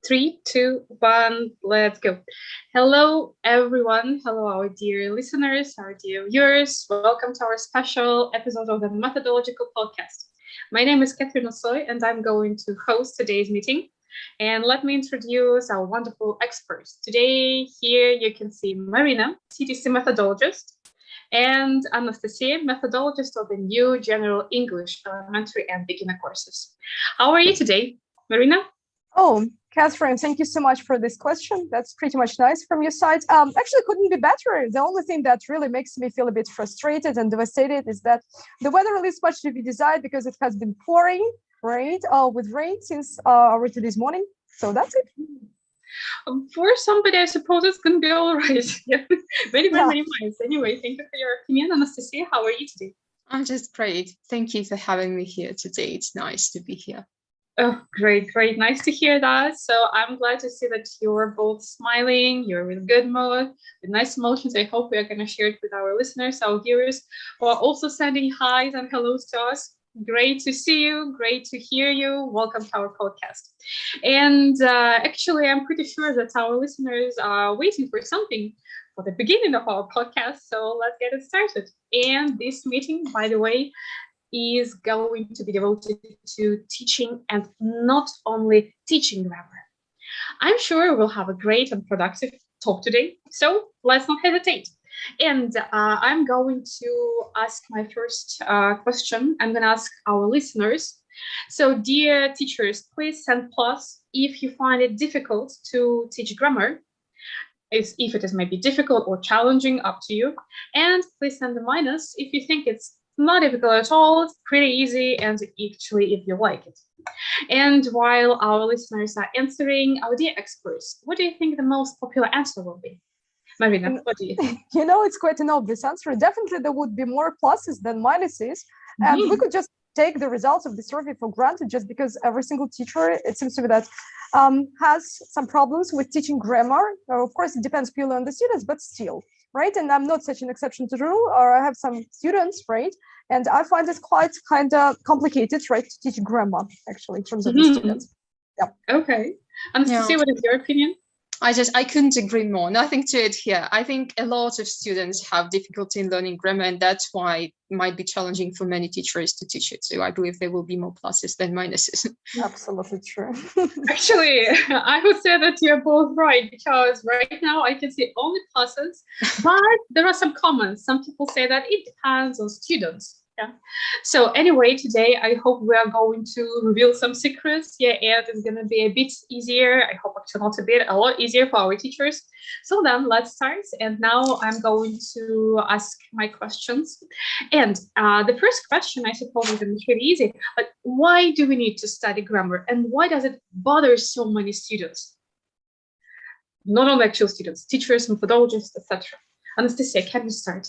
Three, two, one, let's go. Hello, everyone. Hello, our dear listeners, our dear viewers. Welcome to our special episode of the Methodological Podcast. My name is Catherine Osoy, and I'm going to host today's meeting. And let me introduce our wonderful experts. Today, here you can see Marina, CTC methodologist, and Anastasia, methodologist of the new General English Elementary and Beginner courses. How are you today, Marina? Oh, Catherine, thank you so much for this question. That's pretty much nice from your side. Actually, couldn't be better. The only thing that really makes me feel a bit frustrated and devastated is that the weather leaves much to be desired because it has been pouring, right, with rain since already this morning. So that's it. For somebody, I suppose it's going to be all right. Yeah. Many minds. Anyway, thank you for your opinion. Anastasia, how are you today? I'm just great. Thank you for having me here today. It's nice to be here. Oh, great. Nice to hear that. So I'm glad to see that you're both smiling, you're in good mood, with nice emotions. I hope we are going to share it with our listeners, our viewers, who are also sending highs and hellos to us. Great to see you. Great to hear you. Welcome to our podcast. And actually, I'm pretty sure that our listeners are waiting for something for the beginning of our podcast. So let's get it started. And this meeting, by the way, is going to be devoted to teaching and not only teaching grammar. I'm sure we'll have a great and productive talk today, so let's not hesitate. And I'm going to ask my first question. I'm going to ask our listeners. So, dear teachers, please send plus if you find it difficult to teach grammar. If it is maybe difficult or challenging, up to you. And please send the minus if you think it's not difficult at all, it's pretty easy, and actually if you like it. And while our listeners are answering, our dear experts, what do you think the most popular answer will be? Marina, what do you think? It's quite an obvious answer. Definitely there would be more pluses than minuses. And we could just take the results of the survey for granted just because every single teacher, it seems to be that, has some problems with teaching grammar. Of course, it depends purely on the students, but still. Right. And I'm not such an exception to the rule, or I have some students, right? And I find it quite kind of complicated, right, to teach grammar, actually, in terms of the students. Yeah. Okay. Anastasia, what is your opinion? I couldn't agree more. Nothing to it here. I think a lot of students have difficulty in learning grammar, and that's why it might be challenging for many teachers to teach it. So I believe there will be more pluses than minuses. Absolutely true. Actually, I would say that you're both right, because right now I can see only pluses, but there are some comments. Some people say that it depends on students. Yeah. So anyway, today I hope we are going to reveal some secrets. Yeah, and it's going to be a bit easier. I hope actually not a bit, a lot easier for our teachers. So then let's start. And now I'm going to ask my questions. And the first question, I suppose, is going to be pretty easy. But why do we need to study grammar, and why does it bother so many students? Not only actual students, teachers, methodologists, etc. Anastasia, can you start?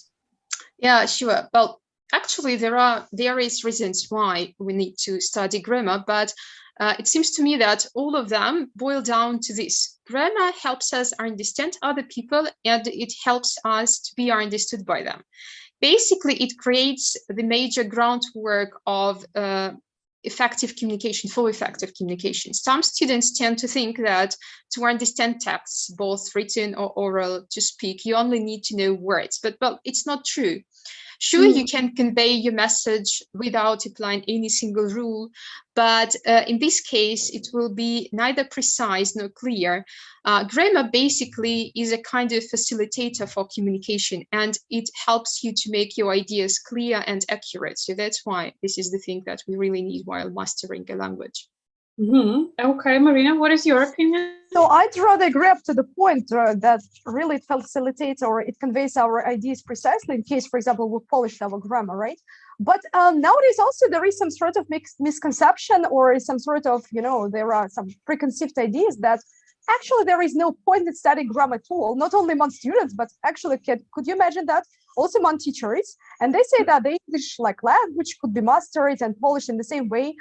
Yeah, sure. Well, actually, there are various reasons why we need to study grammar, but it seems to me that all of them boil down to this. Grammar helps us understand other people, and it helps us to be understood by them. Basically, it creates the major groundwork of effective communication, for effective communication. Some students tend to think that to understand texts, both written or oral, to speak, you only need to know words, but well, it's not true. Sure, you can convey your message without applying any single rule, but in this case, it will be neither precise nor clear. Grammar basically is a kind of facilitator for communication, and it helps you to make your ideas clear and accurate. So that's why this is the thing that we really need while mastering a language. Okay, Marina, what is your opinion? So I'd rather agree up to the point that really it facilitates or it conveys our ideas precisely in case, for example, we polish our grammar, right? But nowadays also there is some sort of misconception or some sort of, there are some preconceived ideas that actually there is no point in studying grammar at all, not only among students, but actually, could you imagine that? Also among teachers, and they say that the English language could be mastered and polished in the same way,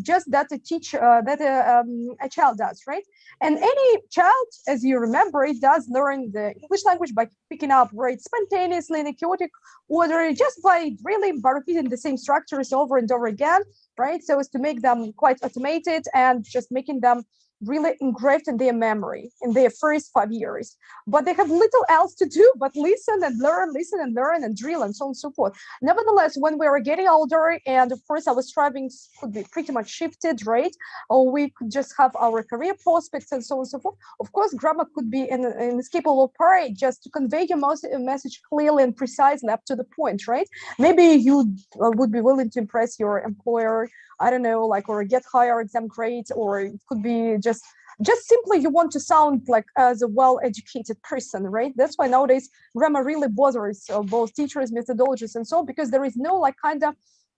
just that a child does, right? And any child, as you remember, it does learn the English language by picking up words spontaneously in a chaotic order, just by repeating the same structures over and over again, right? So as to make them quite automated and just making them really engraved in their memory in their first 5 years, but they have little else to do but listen and learn and drill and so on and so forth. Nevertheless, when we were getting older, and of course our strivings could be pretty much shifted, right? Or we could just have our career prospects and so on and so forth. Of course, grammar could be an inescapable part just to convey your message clearly and precisely up to the point, right? Maybe you would be willing to impress your employer, I don't know, like, or get higher exam grades, or it could be just simply you want to sound like as a well-educated person, right? That's why nowadays grammar really bothers both teachers, methodologists, and so on, because there is no like kind of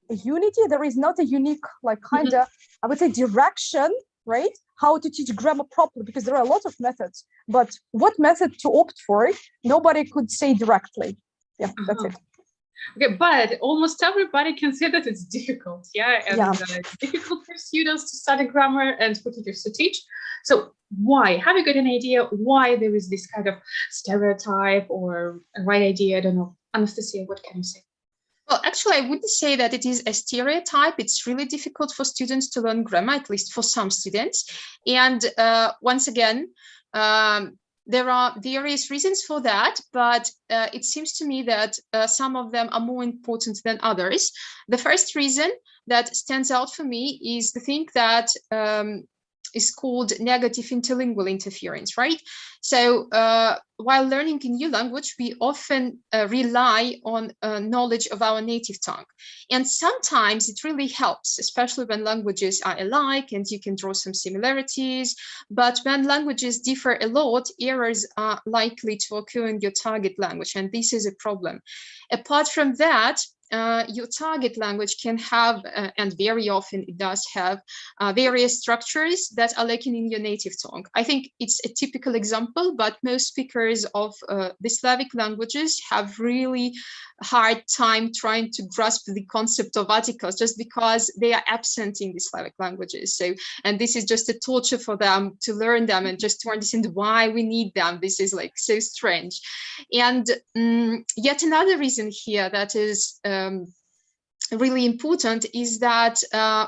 unity. There is not a unique like kind of, I would say, direction, right? How to teach grammar properly, because there are a lot of methods, but what method to opt for, nobody could say directly. Yeah, that's it. Okay, but almost everybody can say that it's difficult, it's difficult for students to study grammar and for teachers to teach. So why? Have you got an idea why there is this kind of stereotype or a right idea? I don't know. Anastasia, what can you say? Well, actually, I wouldn't say that it is a stereotype. It's really difficult for students to learn grammar, at least for some students. And once again, there are various reasons for that, but it seems to me that some of them are more important than others. The first reason that stands out for me is the thing that is called negative interlingual interference, right? So while learning a new language, we often rely on knowledge of our native tongue. And sometimes it really helps, especially when languages are alike and you can draw some similarities. But when languages differ a lot, errors are likely to occur in your target language, and this is a problem. Apart from that, your target language can have, and very often it does have, various structures that are lacking in your native tongue. I think it's a typical example, but most speakers of the Slavic languages have really hard time trying to grasp the concept of articles just because they are absent in the Slavic languages. So, and this is just a torture for them to learn them and just to understand why we need them. This is like so strange. And yet another reason here that is really important is that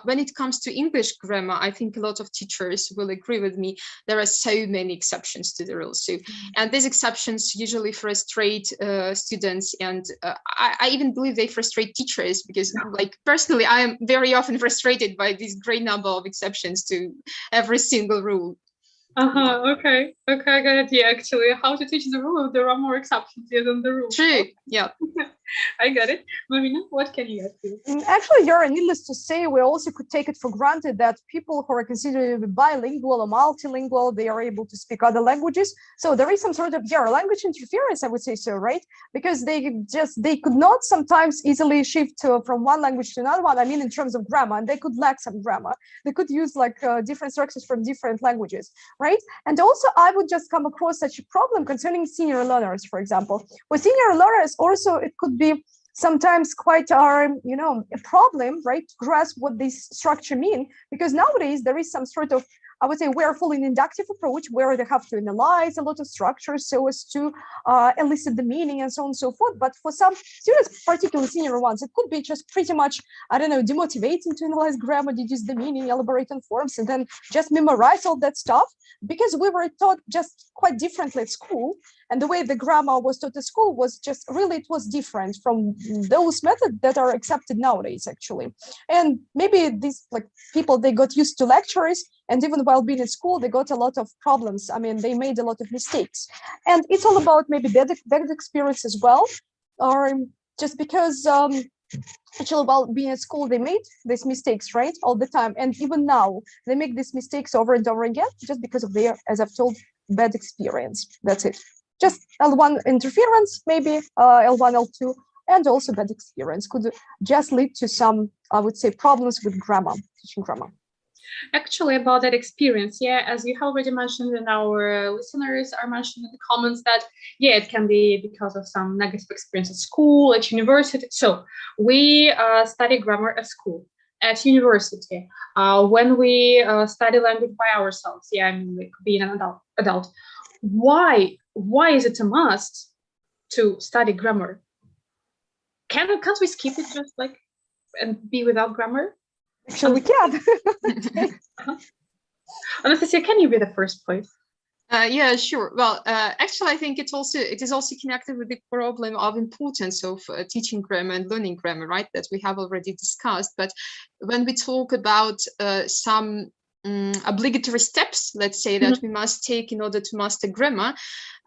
when it comes to English grammar, I think a lot of teachers will agree with me, there are so many exceptions to the rules. So, and these exceptions usually frustrate students, and I even believe they frustrate teachers, because like personally, I am very often frustrated by this great number of exceptions to every single rule. Okay, I got it. Yeah, actually, how to teach the rule, there are more exceptions than the rule. True, yeah. I got it. Marina, what can you add? Actually, Yara, needless to say, we also could take it for granted that people who are considered bilingual or multilingual, they are able to speak other languages. So there is some sort of language interference, I would say so, right? Because they could not sometimes easily shift from one language to another one. I mean, in terms of grammar, and they could lack some grammar. They could use like different structures from different languages, right? And also, I would just come across such a problem concerning senior learners, for example. With senior learners, also it could be sometimes quite a problem, right, to grasp what this structure mean, because nowadays there is some sort of, I would say, we're full in inductive approach where they have to analyze a lot of structures so as to elicit the meaning and so on and so forth. But for some students, particularly senior ones, it could be just pretty much, I don't know, demotivating to analyze grammar, deduce the meaning, elaborate on forms, and then just memorize all that stuff, because we were taught just quite differently at school. And the way the grammar was taught at school was just really, it was different from those methods that are accepted nowadays, actually. And maybe these like people, they got used to lectures, and even while being in school, they got a lot of problems. I mean, they made a lot of mistakes. And it's all about maybe bad experience as well, or just because actually while being at school, they made these mistakes, right, all the time. And even now, they make these mistakes over and over again, just because of their, as I've told, bad experience. That's it. Just L1 interference, maybe L1, L2, and also bad experience could just lead to some, I would say, problems with grammar, teaching grammar. Actually, about that experience, as you have already mentioned, and our listeners are mentioning in the comments that, it can be because of some negative experience at school, at university. So we study grammar at school, at university, when we study language by ourselves. I mean, like being an adult. Why is it a must to study grammar? Can't we skip it just like and be without grammar? Actually, we can. Anastasia, can you be the first, please? Yeah, sure. Well, actually, I think it is also connected with the problem of importance of teaching grammar and learning grammar, right? That we have already discussed. But when we talk about some obligatory steps, let's say, that we must take in order to master grammar,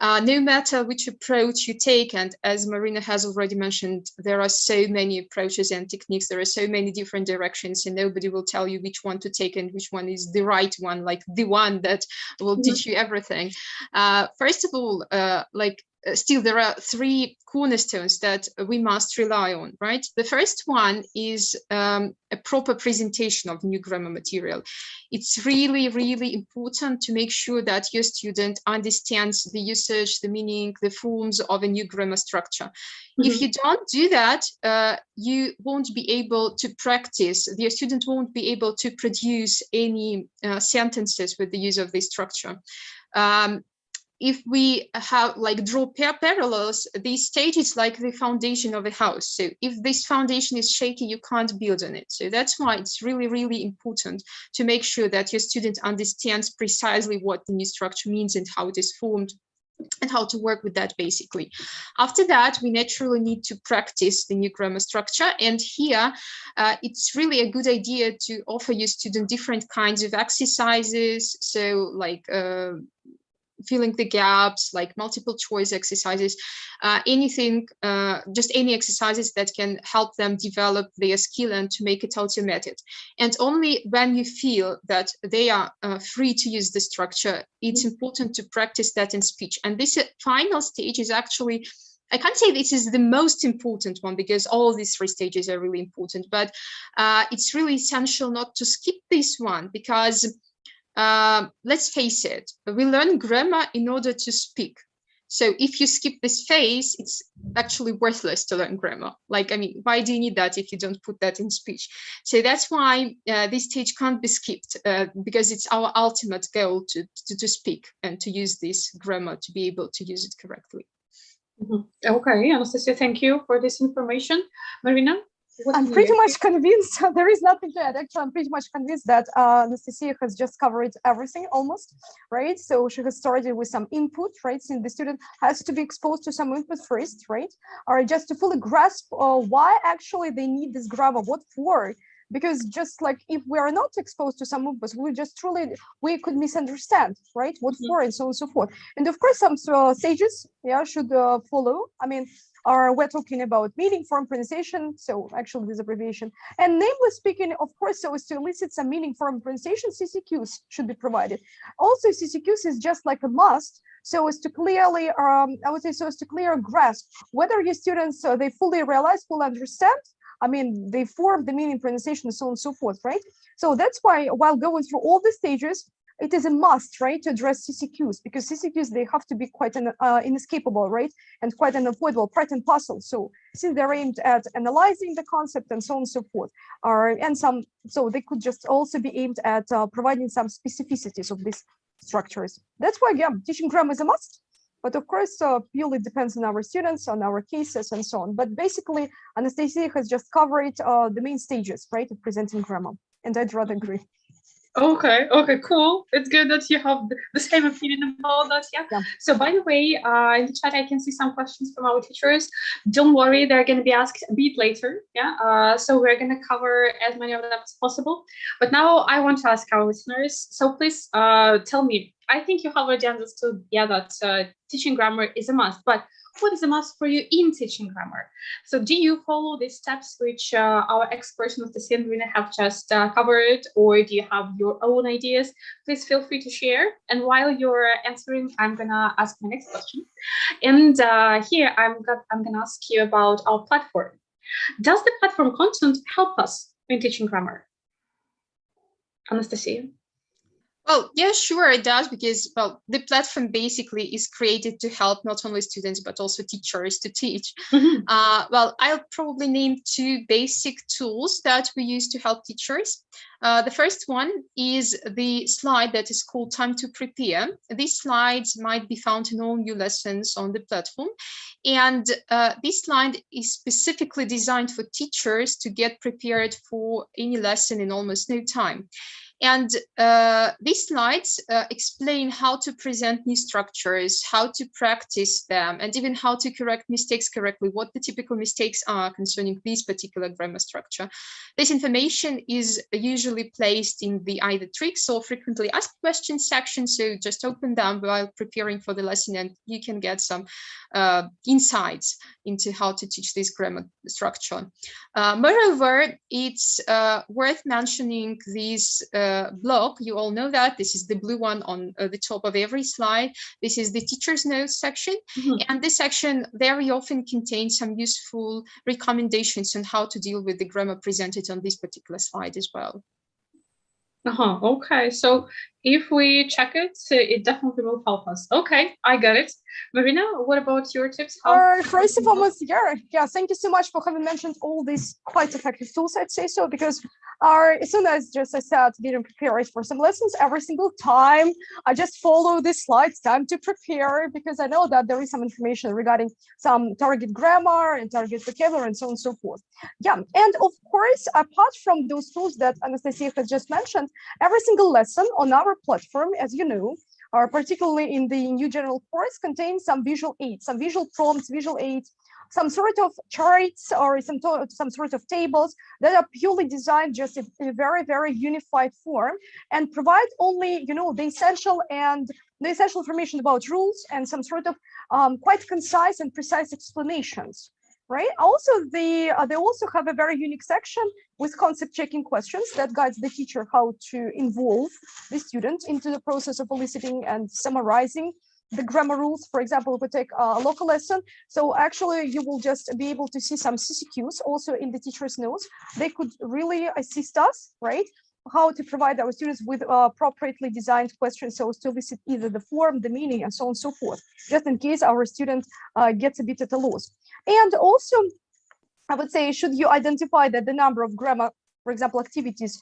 no matter which approach you take, and as Marina has already mentioned, there are so many approaches and techniques, there are so many different directions, and nobody will tell you which one to take and which one is the right one, like the one that will teach you everything. First of all, still there are three cornerstones that we must rely on, right? The first one is a proper presentation of new grammar material. It's really, really important to make sure that your student understands the usage, the meaning, the forms of a new grammar structure. If you don't do that, you won't be able to practice, your student won't be able to produce any sentences with the use of this structure. If we have draw parallels, this stage is like the foundation of a house. So if this foundation is shaky, you can't build on it. So that's why it's really, really important to make sure that your student understands precisely what the new structure means and how it is formed and how to work with that, basically. After that, we naturally need to practice the new grammar structure. And here, it's really a good idea to offer your student different kinds of exercises. So filling the gaps, like multiple choice exercises, anything, just any exercises that can help them develop their skill and to make it automated. And only when you feel that they are free to use the structure, it's important to practice that in speech. And this final stage is actually, I can't say this is the most important one because all these three stages are really important, but it's really essential not to skip this one because let's face it, we learn grammar in order to speak. So if you skip this phase, it's actually worthless to learn grammar. Like, I mean, why do you need that if you don't put that in speech? So that's why this stage can't be skipped because it's our ultimate goal to speak and to use this grammar to be able to use it correctly. Okay, Anastasia, thank you for this information. Marina? I'm pretty much convinced, there is nothing to add. Actually, I'm pretty much convinced that Anastasia has just covered everything almost, right? So she has started with some input, right? Since the student has to be exposed to some input first, right? Or just to fully grasp why actually they need this grammar, what for? Because just like if we are not exposed to some inputs, we could misunderstand, right? What for and so on and so forth. And of course, some stages, should follow. I mean, we're talking about meaning, form, pronunciation. So actually this abbreviation. And namely speaking, of course, so as to elicit some meaning, form, pronunciation, CCQs should be provided. Also, CCQs is just like a must. So as to clearly, I would say, so as to clearly grasp whether your students, they fully realize, fully understand. I mean, they form the meaning, pronunciation, and so on and so forth, right? So that's why while going through all the stages, it is a must, right, to address CCQs, because CCQs, they have to be quite inescapable, right, and quite unavoidable, part and parcel. So since they're aimed at analyzing the concept and so on and so forth, so they could just also be aimed at providing some specificities of these structures. That's why, teaching grammar is a must. But of course, purely depends on our students, on our cases, and so on. But basically, Anastasia has just covered the main stages, right, of presenting grammar, and I'd rather agree. Okay, cool. It's good that you have the same opinion about that, yeah? So by the way, in the chat, I can see some questions from our teachers. Don't worry, they're going to be asked a bit later, yeah? So we're going to cover as many of them as possible. But now I want to ask our listeners, so please tell me, I think you have already understood, that teaching grammar is a must, but what is a must for you in teaching grammar? So do you follow the steps which our experts in the Marina have just covered, or do you have your own ideas? Please feel free to share. And while you're answering, I'm gonna ask my next question. And here I'm gonna ask you about our platform. Does the platform content help us in teaching grammar? Anastasia? Well, yeah, sure, it does, because, well, the platform basically is created to help not only students, but also teachers to teach. Well, I'll probably name two basic tools that we use to help teachers. The first one is the slide that is called Time to Prepare. These slides might be found in all new lessons on the platform. And this slide is specifically designed for teachers to get prepared for any lesson in almost no time. And these slides explain how to present new structures, how to practice them, and even how to correct mistakes correctly, what the typical mistakes are concerning this particular grammar structure. This information is usually placed in the either tricks or frequently asked questions section, so just open them while preparing for the lesson and you can get some insights into how to teach this grammar structure. Moreover, it's worth mentioning this block. You all know that this is the blue one on the top of every slide. This is the teacher's notes section. And this section very often contains some useful recommendations on how to deal with the grammar presented on this particular slide as well. Okay, so if we check it, it definitely will help us. Okay, I got it. Marina, what about your tips? First and foremost, yeah, thank you so much for having mentioned all these quite effective tools, I'd say so, because as soon as just I said, getting prepared for some lessons, every single time I just follow these slides, time to prepare, because I know that there is some information regarding some target grammar and target vocabulary and so on and so forth. Yeah, and of course, apart from those tools that Anastasia has just mentioned, every single lesson on our platform, as you know, particularly in the new general course, contains some visual aids, some visual prompts, visual aids, some sort of charts or some sort of tables that are purely designed just in a very, very unified form and provide only, you know, the essential information about rules and some sort of quite concise and precise explanations. Right. Also, they also have a very unique section with concept checking questions that guides the teacher how to involve the student into the process of eliciting and summarizing the grammar rules. For example, if we take a local lesson, so actually you will just be able to see some CCQs also in the teacher's notes. They could really assist us, right? How to provide our students with appropriately designed questions so as to elicit either the form, the meaning, and so on and so forth, just in case our student gets a bit at a loss. And also, I would say, should you identify that the number of grammar, for example, activities,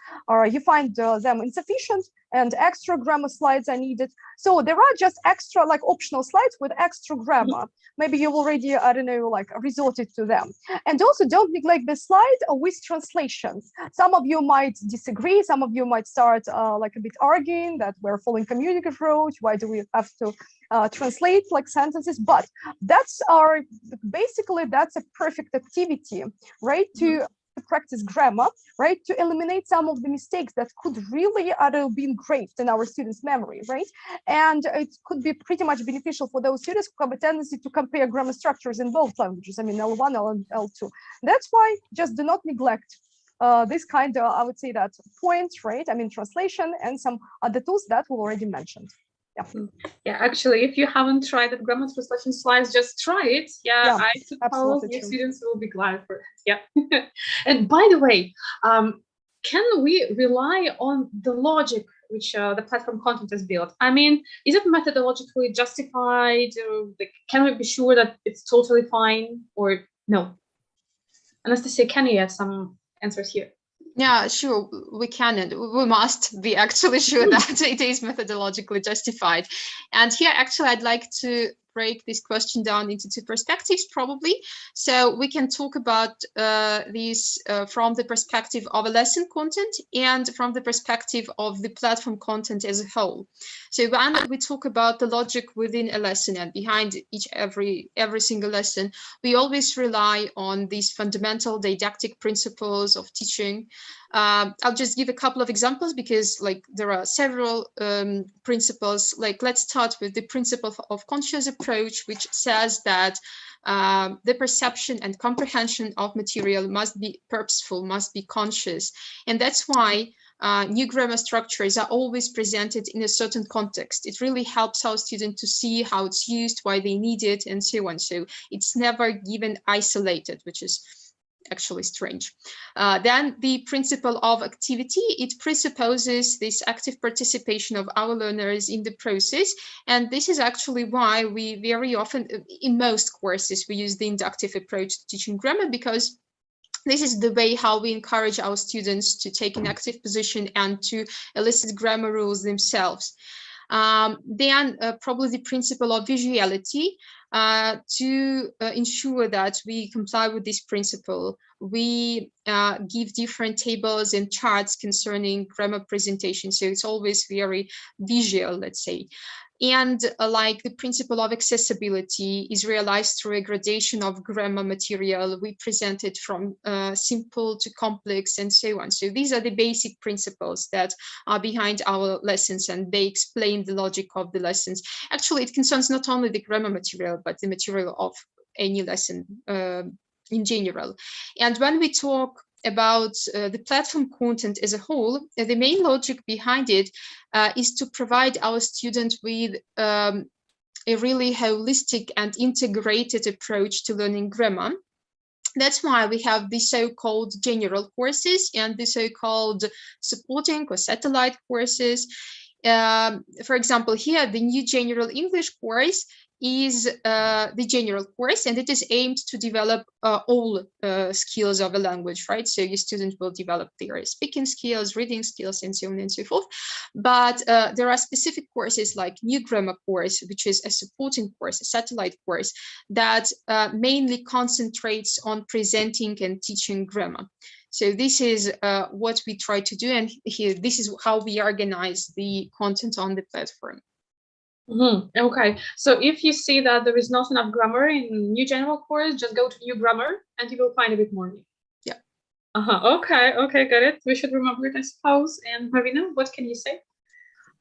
you find them insufficient and extra grammar slides are needed. So there are just extra, like optional slides with extra grammar. Maybe you already, I don't know, like resorted to them. And also don't neglect the slide with translations. Some of you might disagree. Some of you might start like a bit arguing that we're following communicative approach. Why do we have to translate like sentences? But that's basically that's a perfect activity, right? To practice grammar, right? To eliminate some of the mistakes that could really be engraved in our students' memory, right? And it could be pretty much beneficial for those students who have a tendency to compare grammar structures in both languages. I mean, L1 and L2. That's why just do not neglect this kind of, I would say that points, right? I mean, translation and some other tools that we already mentioned. Yeah, actually, if you haven't tried the grammar translation slides, just try it. Yeah, I suppose your students will be glad for it. Yeah. And by the way, can we rely on the logic which the platform content is built? I mean, is it methodologically justified? Can we be sure that it's totally fine or no? Anastasia, can you add some answers here? Yeah, sure, we can, and we must be actually sure that it is methodologically justified. And here, actually, I'd like to break this question down into two perspectives, probably. So we can talk about these from the perspective of a lesson content and from the perspective of the platform content as a whole. So when we talk about the logic within a lesson and behind every single lesson, we always rely on these fundamental didactic principles of teaching. I'll just give a couple of examples because like there are several principles. Like let's start with the principle of conscious approach, which says that the perception and comprehension of material must be purposeful, must be conscious. And that's why new grammar structures are always presented in a certain context. It really helps our students to see how it's used, why they need it, and so on. So it's never given isolated, which is actually strange. Then the principle of activity, it presupposes this active participation of our learners in the process. And this is actually why we very often, in most courses, we use the inductive approach to teaching grammar, because this is the way how we encourage our students to take an active position and to elicit grammar rules themselves. Then probably the principle of visuality, to ensure that we comply with this principle. we give different tables and charts concerning grammar presentation. So it's always very visual, let's say. And like the principle of accessibility is realized through a gradation of grammar material. We present it from simple to complex and so on. So these are the basic principles that are behind our lessons, and they explain the logic of the lessons. Actually, it concerns not only the grammar material, but the material of any lesson in general. And when we talk about the platform content as a whole, the main logic behind it is to provide our students with a really holistic and integrated approach to learning grammar. That's why we have the so-called general courses and the so-called supporting or satellite courses. For example, here, the new general English course is the general course, and it is aimed to develop all skills of a language, right? So your students will develop their speaking skills, reading skills, and so on and so forth. But there are specific courses like new grammar course, which is a supporting course, a satellite course that mainly concentrates on presenting and teaching grammar. So this is what we try to do, and here this is how we organize the content on the platform. Okay, so if you see that there is not enough grammar in new general course, just go to new grammar and you will find a bit more. Yeah. Okay, got it. We should remember it, I suppose. And Marina, what can you say?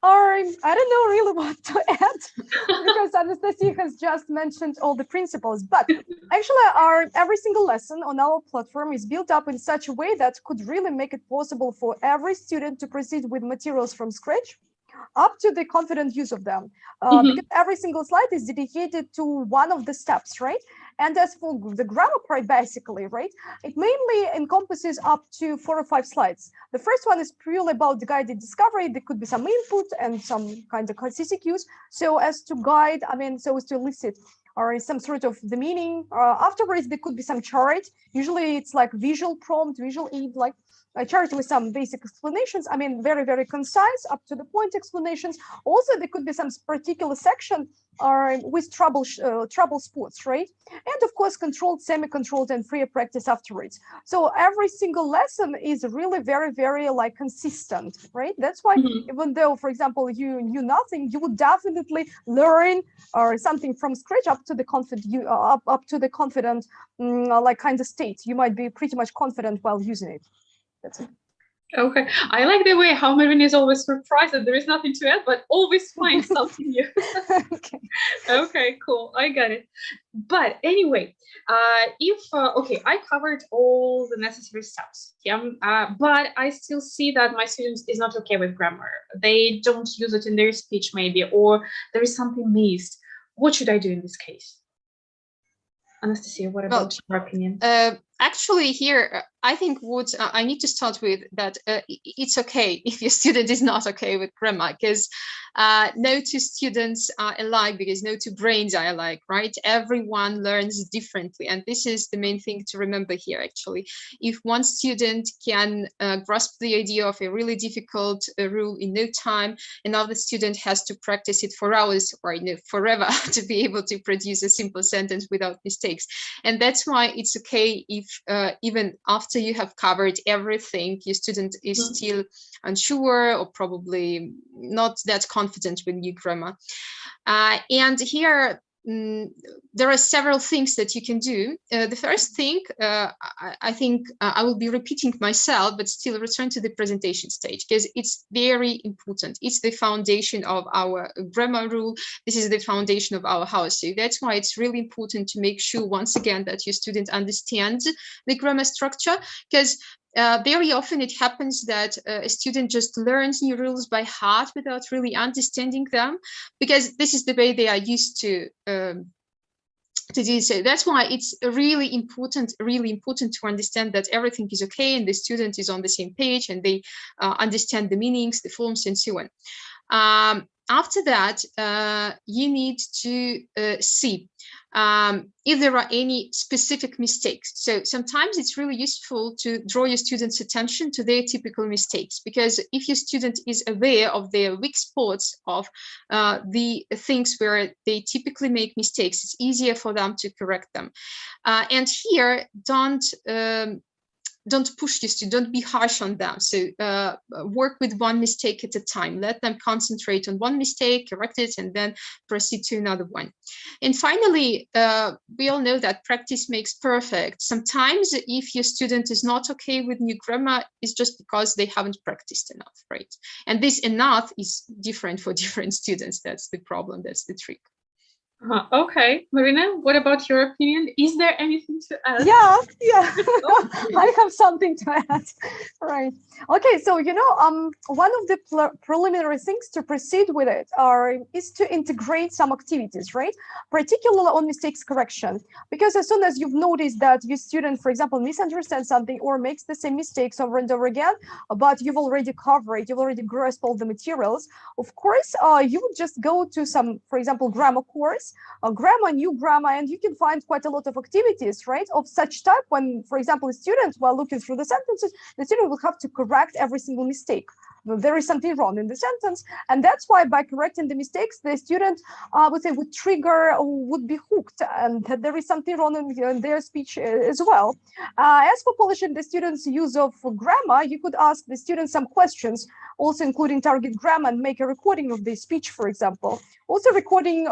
I don't know really what to add because Anastasia has just mentioned all the principles, but actually every single lesson on our platform is built up in such a way that could really make it possible for every student to proceed with materials from scratch up to the confident use of them, because every single slide is dedicated to one of the steps, right? And as for the grammar part, basically, right, it mainly encompasses up to 4 or 5 slides. The first one is purely about the guided discovery. There could be some input and some kind of CCQs, so as to guide, so as to elicit or some sort of the meaning. Afterwards, there could be some chart. Usually it's like visual prompt, visual aid, like a chart with some basic explanations. Very, very concise, up to the point explanations. Also, there could be some particular section with trouble spots, right? And of course, controlled, semi-controlled, and free practice afterwards. So every single lesson is really very, very like consistent, right? That's why even though, for example, you knew nothing, you would definitely learn or something from scratch up to the confident, like kind of state. You might be pretty much confident while using it. That's it. Okay, I like the way how Marina is always surprised that there is nothing to add, but always finds something new. Okay, cool, I got it. But anyway, I covered all the necessary steps, but I still see that my students is not okay with grammar. They don't use it in their speech maybe, or there is something missed. What should I do in this case? Anastasia, what about your opinion? Actually, here, I think what I need to start with that it's okay if your student is not okay with grammar, because no two students are alike, because no two brains are alike, right? Everyone learns differently. And this is the main thing to remember here, actually. If one student can grasp the idea of a really difficult rule in no time, another student has to practice it for hours or forever to be able to produce a simple sentence without mistakes. And that's why it's okay if even after you have covered everything, your student is still unsure or probably not that confident with new grammar. And here, there are several things that you can do. The first thing, I think I will be repeating myself, but still return to the presentation stage, because it's very important. It's the foundation of our grammar rule. This is the foundation of our house. So that's why it's really important to make sure, once again, that your student understands the grammar structure, because very often it happens that a student just learns new rules by heart without really understanding them, because this is the way they are used to do so. That's why it's really important to understand that everything is okay and the student is on the same page and they understand the meanings, the forms, and so on. After that, you need to see if there are any specific mistakes. So sometimes it's really useful to draw your students' attention to their typical mistakes, because if your student is aware of their weak spots, of the things where they typically make mistakes, it's easier for them to correct them. And here, don't don't push your students, don't be harsh on them. So work with one mistake at a time. Let them concentrate on one mistake, correct it, and then proceed to another one. And finally, we all know that practice makes perfect. Sometimes if your student is not okay with new grammar, it's just because they haven't practiced enough, right? And this enough is different for different students. That's the problem, that's the trick. Okay, Marina, what about your opinion? Is there anything to add? Yeah, I have something to add. Right. Okay, so one of the preliminary things to proceed with it is to integrate some activities, right? Particularly on mistakes correction, because as soon as you've noticed that your student, for example, misunderstands something or makes the same mistakes over and over again, but you've already covered, you've already grasped all the materials, of course, you would just go to some, for example, grammar course, grammar, new grammar, and you can find quite a lot of activities, right, of such type when, for example, a student, while looking through the sentences, the student will have to correct every single mistake. There is something wrong in the sentence, and that's why by correcting the mistakes, the student would trigger or would be hooked, and that there is something wrong in their speech as well. As for polishing the students' use of grammar, you could ask the students some questions, also including target grammar, and make a recording of their speech, for example. Also, recording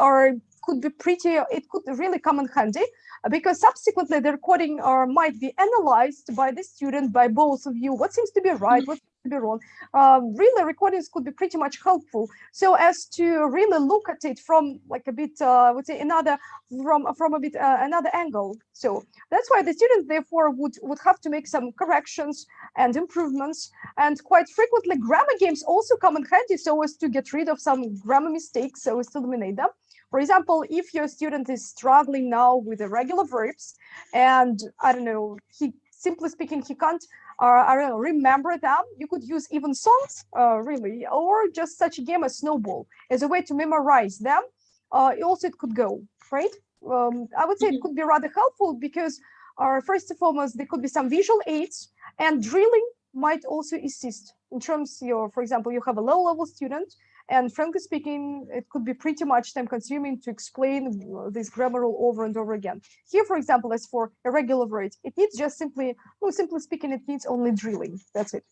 it could really come in handy, because subsequently the recording might be analyzed by the student, by both of you, what seems to be right, what seems to be wrong. Really, recordings could be pretty much helpful, so as to really look at it from like a bit, I would say, another angle. So that's why the students therefore would have to make some corrections and improvements, and quite frequently grammar games also come in handy, so as to get rid of some grammar mistakes, so as to eliminate them. For example, if your student is struggling now with irregular verbs, and I don't know, simply speaking, he can't remember them, you could use even songs, really, or just such a game as Snowball as a way to memorize them. Also, it could go, right? I would say it could be rather helpful because, first and foremost, there could be some visual aids, and drilling might also assist in terms of, for example, you have a low-level student, and frankly speaking, it could be pretty much time-consuming to explain this grammar rule over and over again. Here, for example, as for irregular words, it needs just simply speaking, it needs only drilling. That's it.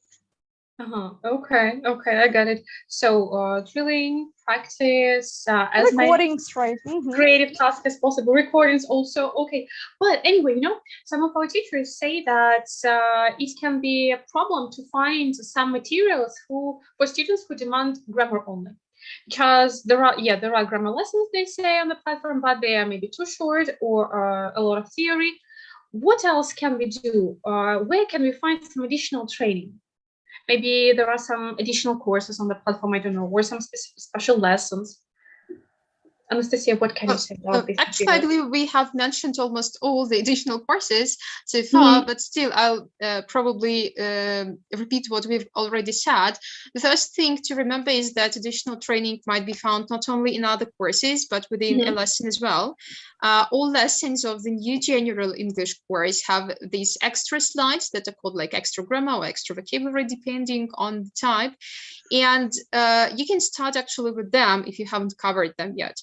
Okay, I got it. So drilling, practice, as recordings, right? Creative tasks as possible, recordings also. Okay, but anyway, some of our teachers say that it can be a problem to find some materials for students who demand grammar only, because there are grammar lessons, they say, on the platform, but they are maybe too short or a lot of theory. What else can we do? Where can we find some additional training? Maybe there are some additional courses on the platform, I don't know, or some special lessons. Anastasia, what can you say about this? Actually, I believe we have mentioned almost all the additional courses so far, but still, I'll probably repeat what we've already said. The first thing to remember is that additional training might be found not only in other courses, but within a lesson as well. All lessons of the new general English course have these extra slides that are called like extra grammar or extra vocabulary, depending on the type. And you can start actually with them if you haven't covered them yet.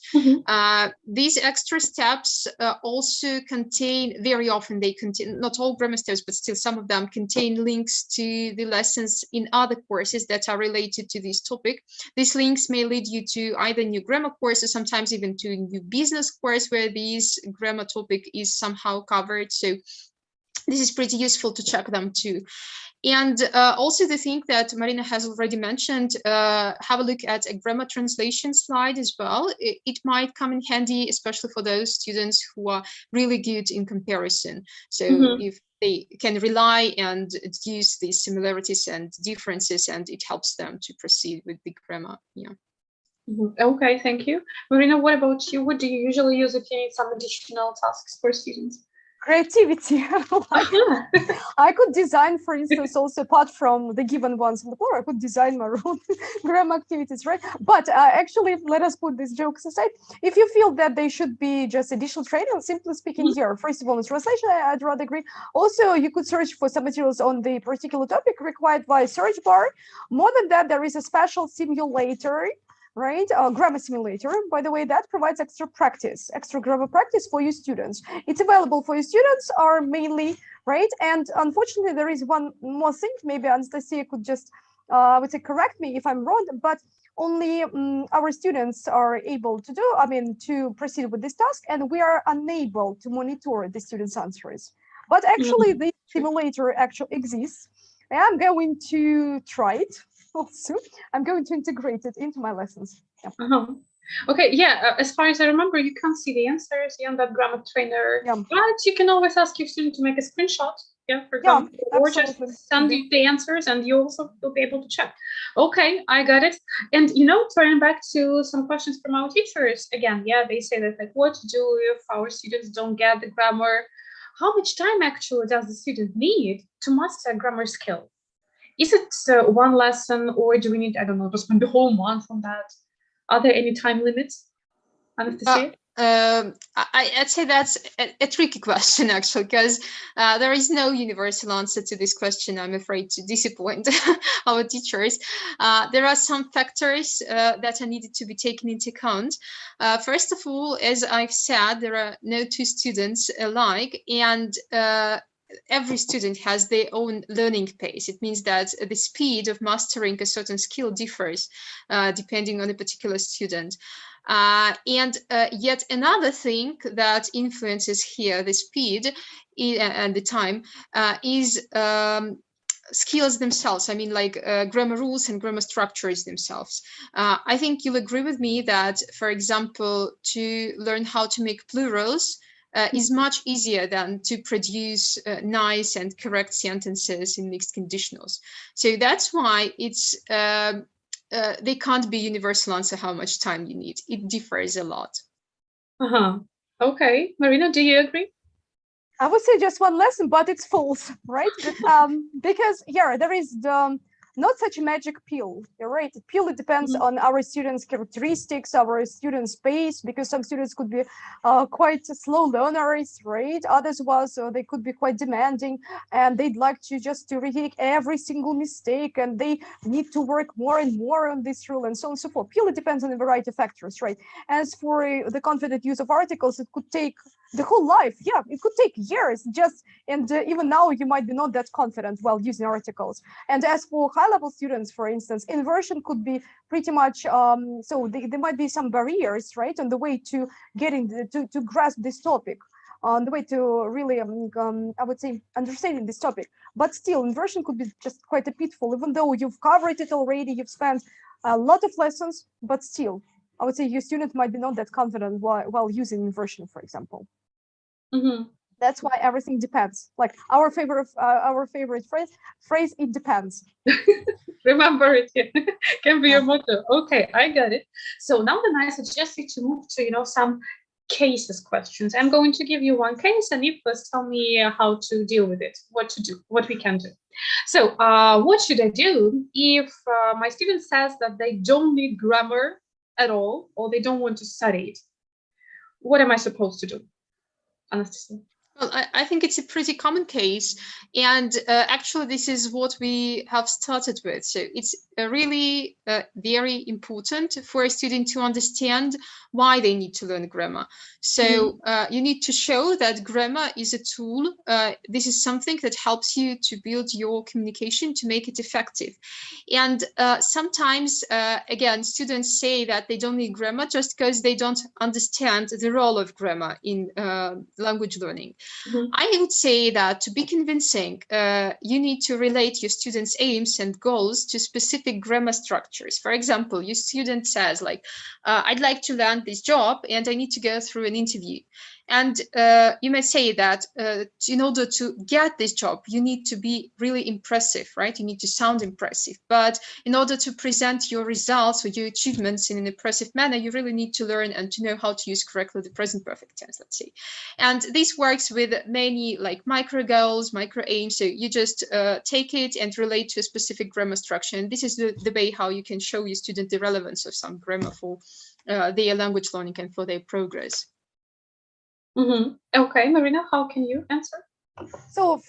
These extra steps also contain, very often they contain, not all grammar steps, but still some of them contain links to the lessons in other courses that are related to this topic. These links may lead you to either new grammar course or sometimes even to a new business course where this grammar topic is somehow covered. So this is pretty useful to check them too. And also the thing that Marina has already mentioned, have a look at a grammar translation slide as well. It might come in handy, especially for those students who are really good in comparison. So if they can rely and use these similarities and differences, and it helps them to proceed with the grammar. Yeah. Okay, thank you. Marina, what about you? What do you usually use if you need some additional tasks for students? Creativity. I could design, for instance, also apart from the given ones on the floor, I could design my own grammar activities, right? But actually, let us put these jokes aside. If you feel that they should be just additional training, simply speaking here, first of all, in translation, I'd rather agree. Also, you could search for some materials on the particular topic required via search bar. More than that, there is a special simulator right? Grammar simulator, by the way, that provides extra grammar practice for your students. It's available for your students are mainly, right? And unfortunately, there is one more thing. Maybe Anastasia could just, I would say, correct me if I'm wrong, but only our students are able to do, to proceed with this task, and we are unable to monitor the students' answers. But actually, this simulator actually exists. I'm going to try it also. I'm going to integrate it into my lessons. Yeah. Okay, yeah, as far as I remember, you can't see the answers on that grammar trainer, Yeah. but you can always ask your student to make a screenshot, for example, or just send you the answers and you also will be able to check. Okay, I got it. And, turning back to some questions from our teachers, again, they say that, like, what to do if our students don't get the grammar? How much time actually does the student need to master a grammar skill? Is it one lesson, or do we need, I don't know, to spend the whole month on that? Are there any time limits, Anastasia? I'd say that's a tricky question, actually, because there is no universal answer to this question. I'm afraid to disappoint our teachers. There are some factors that are needed to be taken into account. First of all, as I've said, there are no two students alike, and every student has their own learning pace. It means that the speed of mastering a certain skill differs depending on a particular student. And yet another thing that influences here the speed and the time is skills themselves. I mean, like grammar rules and grammar structures themselves. I think you'll agree with me that, for example, to learn how to make plurals is much easier than to produce nice and correct sentences in mixed conditionals. So that's why it's they can't be universal answer how much time you need. It differs a lot. Okay, Marina, do you agree? I would say just one lesson, but it's false, right? Because there is not such a magic pill. You're right. It purely depends on our students' characteristics, our students' pace, because some students could be quite slow learners, right? Others they could be quite demanding, and they'd like to just to retake every single mistake, and they need to work more and more on this rule, and so on and so forth. Purely depends on a variety of factors, right? As for the confident use of articles, it could take the whole life. Yeah, it could take years and even now you might be not that confident while using articles. And as for high-level students, for instance, inversion could be pretty much so there might be some barriers, right, on the way to getting to grasp this topic, on the way to really I would say understanding this topic. But still, inversion could be just quite a pitfall, even though you've covered it already, you've spent a lot of lessons, but still I would say your student might be not that confident while using inversion, for example. That's why everything depends. Like our favorite phrase, it depends. Remember it, can be your motto. Okay, I got it. So now then I suggest you to move to, some cases questions. I'm going to give you one case and you first tell me how to deal with it, what to do, what we can do. So what should I do if my student says that they don't need grammar at all, or they don't want to study it? What am I supposed to do, Anastasia? Well, I think it's a pretty common case, and actually this is what we have started with. So it's really very important for a student to understand why they need to learn grammar. So you need to show that grammar is a tool. This is something that helps you to build your communication, to make it effective. And sometimes, again, students say that they don't need grammar just because they don't understand the role of grammar in language learning. I would say that to be convincing, you need to relate your students' aims and goals to specific grammar structures. For example, your student says, like, I'd like to land this job and I need to go through an interview. And you may say that in order to get this job, you need to be really impressive, right? You need to sound impressive. But in order to present your results or your achievements in an impressive manner, you really need to learn and to know how to use correctly the present perfect tense, let's say. And this works with many like micro goals, micro aims. So you just take it and relate to a specific grammar structure. And this is the way how you can show your student the relevance of some grammar for their language learning and for their progress. Okay, Marina, how can you answer? So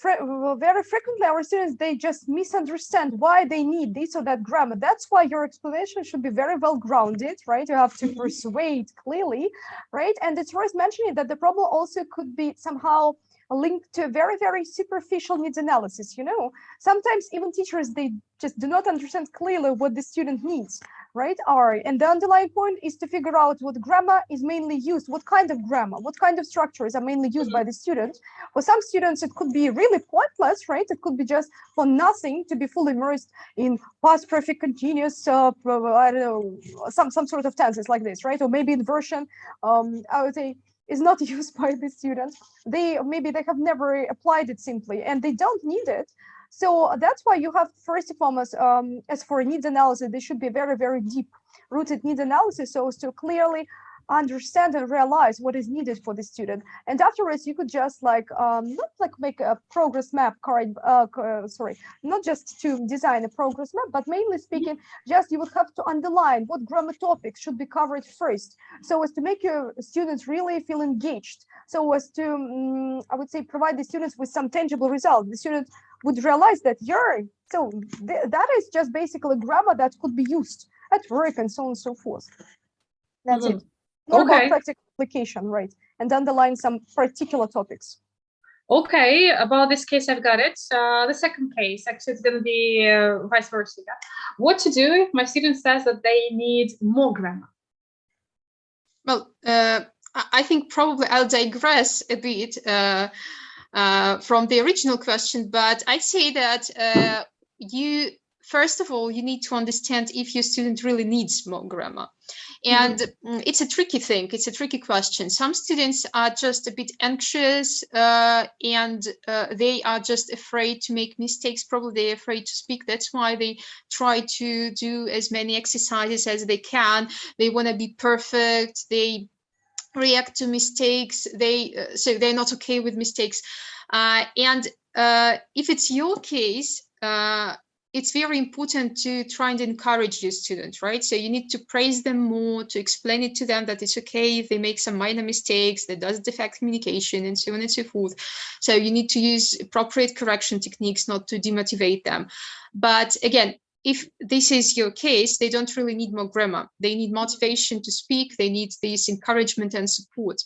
very frequently our students, they just misunderstand why they need this or that grammar. That's why your explanation should be very well grounded, right? You have to persuade clearly, right? And it's worth mentioning that the problem also could be somehow linked to a very, very superficial needs analysis. You know, sometimes even teachers, they just do not understand clearly what the student needs, right? And the underlying point is to figure out what grammar is mainly used, what kind of grammar, what kind of structures are mainly used by the student. For some students, it could be really pointless, right? It could be just for nothing to be fully immersed in past perfect continuous, I don't know, some sort of tenses like this, right? Or maybe inversion, I would say, is not used by the students. Maybe they have never applied it simply, and they don't need it. So that's why you have, first and foremost, as for needs analysis, there should be very, very deep rooted needs analysis, so as to clearly understand and realize what is needed for the student. And afterwards, you could just like not like make a progress map card, sorry, not just to design a progress map, but mainly speaking, just you would have to underline what grammar topics should be covered first, so as to make your students really feel engaged, so as to I would say provide the students with some tangible result. The student would realize that that is just basically grammar that could be used at work and so on and so forth. That's it. More about practical application, right? And underline some particular topics. Okay, about this case, I've got it. The second case, actually, it's going to be vice versa. What to do if my student says that they need more grammar? Well, I think probably I'll digress a bit from the original question, but I'd say that first of all, you need to understand if your student really needs more grammar. And it's a tricky thing. It's a tricky question. Some students are just a bit anxious and they are just afraid to make mistakes. Probably they're afraid to speak. That's why they try to do as many exercises as they can. They want to be perfect. They react to mistakes. So they're not okay with mistakes. And if it's your case, it's very important to try and encourage your students, right? So you need to praise them more, to explain it to them that it's okay if they make some minor mistakes, that doesn't affect communication, and so on and so forth. So you need to use appropriate correction techniques not to demotivate them. But again, if this is your case, they don't really need more grammar. They need motivation to speak. They need this encouragement and support.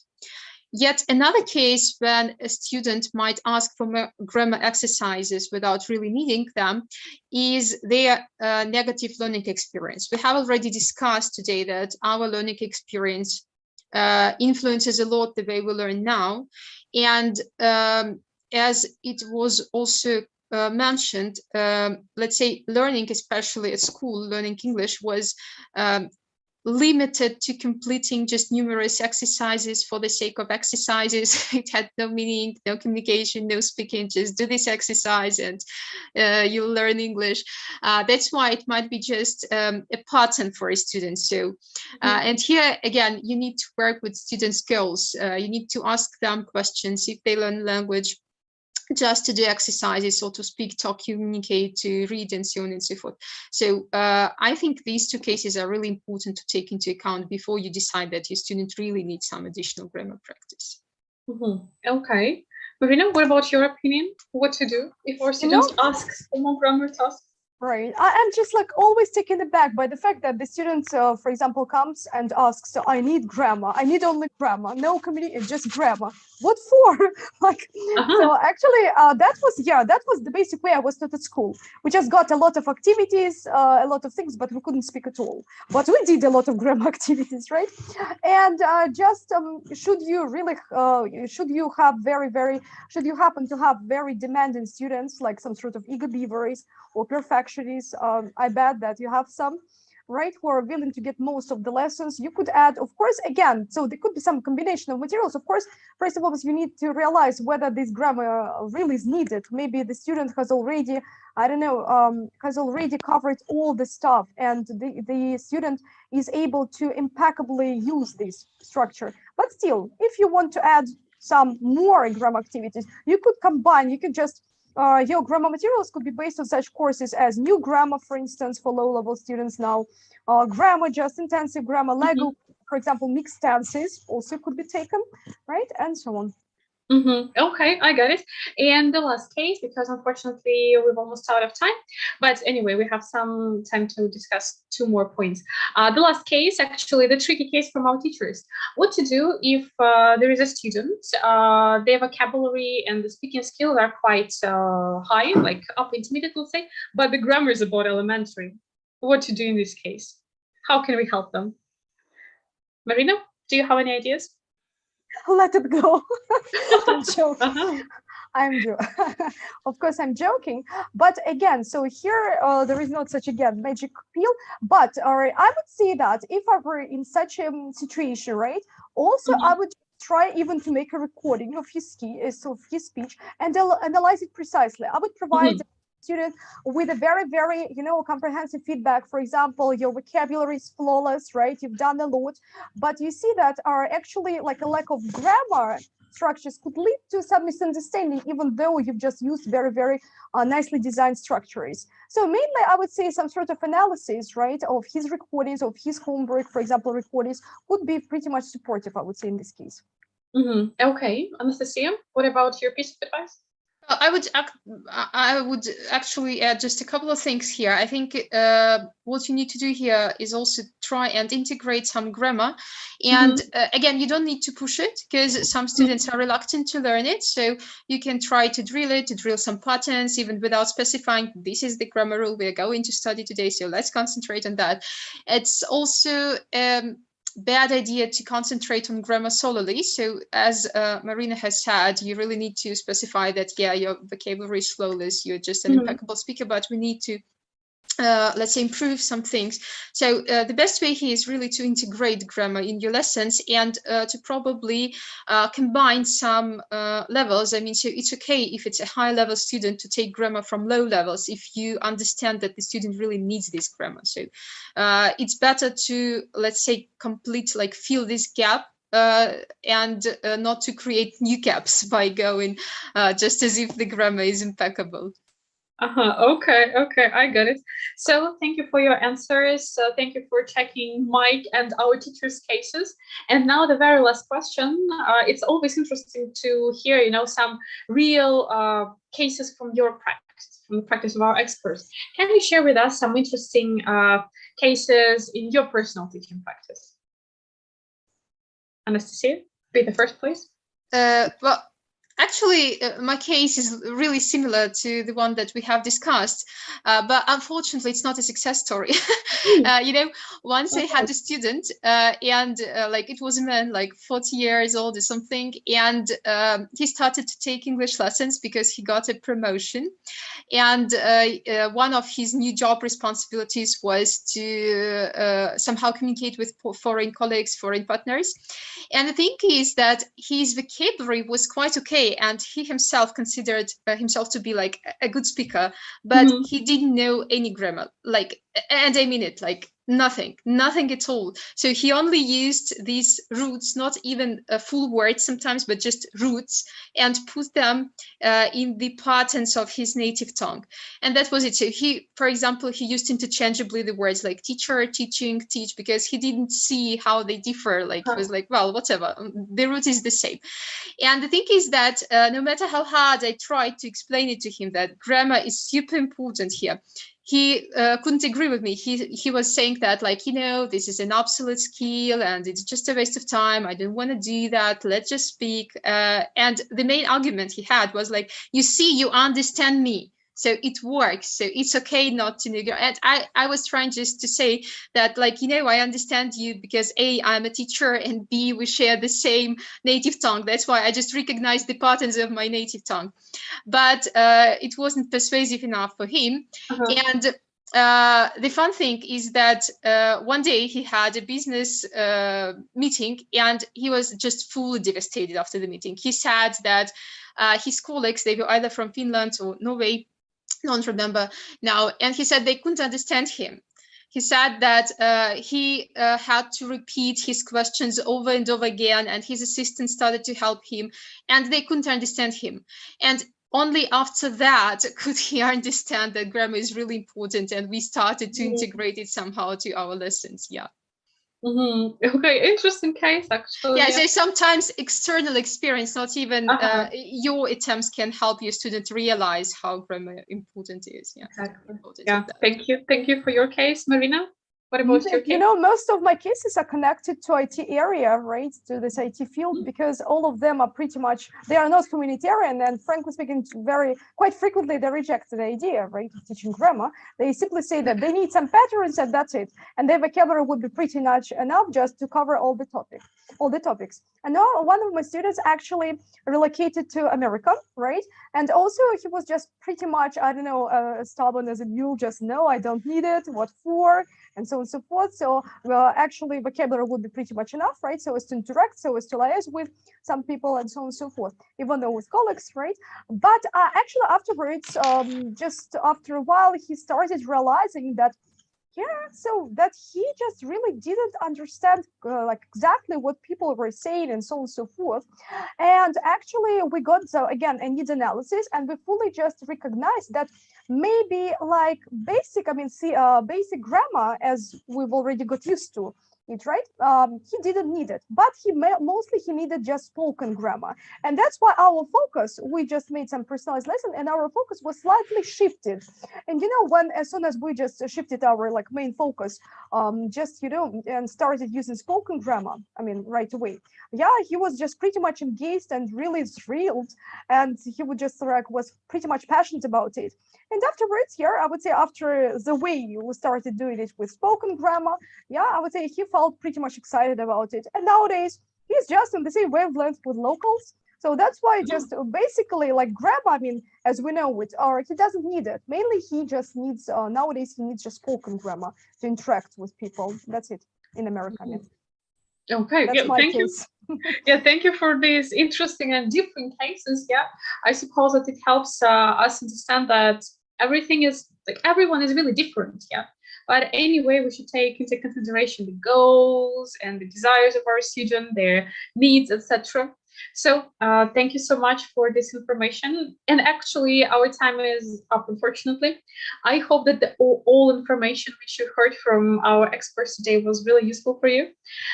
Yet another case when a student might ask for grammar exercises without really needing them is their negative learning experience. We have already discussed today that our learning experience influences a lot the way we learn now. And as it was also mentioned, let's say learning, especially at school, learning English was limited to completing just numerous exercises for the sake of exercises. It had no meaning, no communication, no speaking, just do this exercise and you'll learn English. That's why it might be just a pattern for a student. So, and here again, you need to work with students' goals. You need to ask them questions if they learn language, just to do exercises or to speak, talk, communicate, to read, and so on and so forth. So I think these two cases are really important to take into account before you decide that your student really needs some additional grammar practice. Okay. Marina, what about your opinion? What to do if our students ask for more grammar tasks? Right. I'm just like always taken aback by the fact that the student, for example, comes and asks, so I need grammar. I need only grammar, no community, just grammar. What for? Like, so actually, that was the basic way I was taught at school. We just got a lot of activities, a lot of things, but we couldn't speak at all. But we did a lot of grammar activities, right? And should you happen to have very demanding students, like some sort of eager beavers or perfectionists, I bet that you have some, right, who are willing to get most of the lessons. You could add, of course, again, so there could be some combination of materials. Of course, first of all, you need to realize whether this grammar really is needed. Maybe the student has already, has already covered all the stuff, and the student is able to impeccably use this structure. But still, if you want to add some more grammar activities, you could combine, you could just your grammar materials could be based on such courses as new grammar, for instance, for low-level students now, grammar, just intensive grammar, Lego, for example, mixed tenses also could be taken, right, and so on. Okay, I got it. And the last case, because unfortunately we've almost out of time, but anyway, we have some time to discuss two more points. The last case, actually, the tricky case from our teachers. What to do if there is a student, their vocabulary and the speaking skills are quite high, like upper intermediate, let's say, but the grammar is about elementary. What to do in this case? How can we help them? Marina, do you have any ideas? Let it go. I'm joking. Uh-huh. Of course, I'm joking. But again, so here there is not such again magic pill. But I would say that if I were in such a situation, right? Also, I would try even to make a recording of his speech and analyze it precisely. I would provide student with a very comprehensive feedback. For example, your vocabulary is flawless, right? You've done a lot, but you see that are actually like a lack of grammar structures could lead to some misunderstanding, even though you've just used very nicely designed structures. So mainly I would say some sort of analysis, right, of his recordings, of his homework, for example, recordings would be pretty much supportive, I would say, in this case. Okay, Anastasia, what about your piece of advice? I would actually add just a couple of things here. I think what you need to do here is also try and integrate some grammar. And again, you don't need to push it because some students are reluctant to learn it. So you can try to drill some patterns, even without specifying this is the grammar rule we're going to study today. So let's concentrate on that. It's also bad idea to concentrate on grammar solely. So as Marina has said, you really need to specify that, yeah, your vocabulary is flawless, you're just an impeccable speaker, but we need to let's say improve some things. So the best way here is really to integrate grammar in your lessons and to probably combine some levels. I mean, so it's okay if it's a high level student to take grammar from low levels if you understand that the student really needs this grammar. So it's better to, let's say, fill this gap and not to create new gaps by going just as if the grammar is impeccable. Okay, I got it. So thank you for your answers. Thank you for checking Mike and our teachers' cases. And now the very last question. It's always interesting to hear, some real cases from your practice, from the practice of our experts. Can you share with us some interesting cases in your personal teaching practice? Anastasia, be the first, please. Well, actually, my case is really similar to the one that we have discussed, but unfortunately, it's not a success story. Once I had a student, and it was a man, like 40 years old or something, and he started to take English lessons because he got a promotion, and one of his new job responsibilities was to somehow communicate with foreign colleagues, foreign partners. And the thing is that his vocabulary was quite okay, and he himself considered himself to be like a good speaker, but he didn't know any grammar, and I mean it, nothing at all. So he only used these roots, not even full words sometimes, but just roots, and put them in the patterns of his native tongue. And that was it. So for example, he used interchangeably the words like teacher, teaching, teach, because he didn't see how they differ. He was like, well, whatever, the root is the same. And the thing is that no matter how hard I tried to explain it to him, that grammar is super important here, he couldn't agree with me. He was saying that, this is an obsolete skill and it's just a waste of time. I don't want to do that. Let's just speak. And the main argument he had was like, you see, you understand me. So it works. So it's okay not to know. And I was trying just to say that, I understand you because A, I'm a teacher, and B, we share the same native tongue. That's why I just recognize the patterns of my native tongue. But it wasn't persuasive enough for him. And the fun thing is that one day he had a business meeting, and he was just fully devastated after the meeting. He said that his colleagues, they were either from Finland or Norway, don't remember now, and he said they couldn't understand him. He said that he had to repeat his questions over and over again, and his assistant started to help him, and they couldn't understand him. And only after that could he understand that grammar is really important, and we started to integrate it somehow to our lessons. Yeah. Okay, interesting case actually. Yeah, so sometimes external experience, not even your attempts, can help your student realize how grammar important is. Yeah, Exactly. important Yeah, thank you for your case, Marina. What about your case? You know, most of my cases are connected to IT area, right? To this IT field, because all of them are pretty much, they are not communitarian, and frankly speaking, quite frequently they reject the idea, right, of teaching grammar. They simply say that they need some patterns and that's it. And their vocabulary would be pretty much enough just to cover all the topics. And now one of my students actually relocated to America, right? And also he was just pretty much, I don't know, stubborn as a mule, just no, I don't need it, what for? And so on and so forth. So actually vocabulary would be pretty much enough, right? So as to interact, so as to liaise with some people and so on and so forth, even though with colleagues, right? But actually afterwards, just after a while, he started realizing that so that he just really didn't understand like exactly what people were saying and so on and so forth. And actually we got again a needs analysis, and we fully just recognized that maybe like basic basic grammar, as we've already got used to it, right? He didn't need it, but mostly he needed just spoken grammar. And that's why our focus, we just made some personalized lesson, and our focus was slightly shifted. And you know, when as soon as we just shifted our like main focus, just and started using spoken grammar, I mean, right away, he was just pretty much engaged and really thrilled, and he would just like was pretty much passionate about it. And afterwards, I would say after the way we started doing it with spoken grammar, I would say he felt pretty much excited about it. And nowadays, he's just on the same wavelength with locals. So that's why just basically like grammar, I mean, as we know it, or he doesn't need it. Mainly he just needs, nowadays he needs just spoken grammar to interact with people. That's it in America. I mean. Okay, that's my case. Yeah, thank you for these interesting and different cases. Yeah, I suppose that it helps us understand that everything is like everyone is really different. Yeah, but anyway, we should take into consideration the goals and the desires of our student, their needs, etc. So thank you so much for this information. And actually, our time is up, unfortunately. I hope that all information which you heard from our experts today was really useful for you.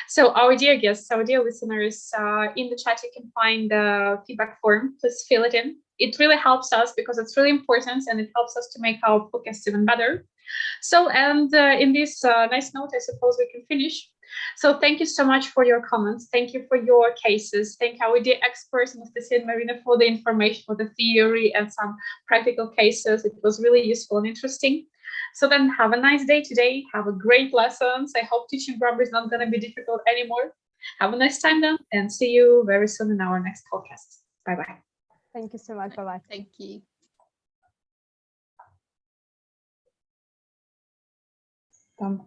So our dear guests, our dear listeners, in the chat you can find the feedback form. Please fill it in. It really helps us because it's really important, and it helps us to make our podcast even better. So, and in this nice note, I suppose we can finish. So thank you so much for your comments. Thank you for your cases. Thank our dear experts, Anastasia and Marina, for the information, for the theory and some practical cases. It was really useful and interesting. So then have a nice day today. Have a great lessons. I hope teaching grammar is not going to be difficult anymore. Have a nice time then, and see you very soon in our next podcast. Bye-bye. Thank you so much. Bye-bye. Thank you. Done.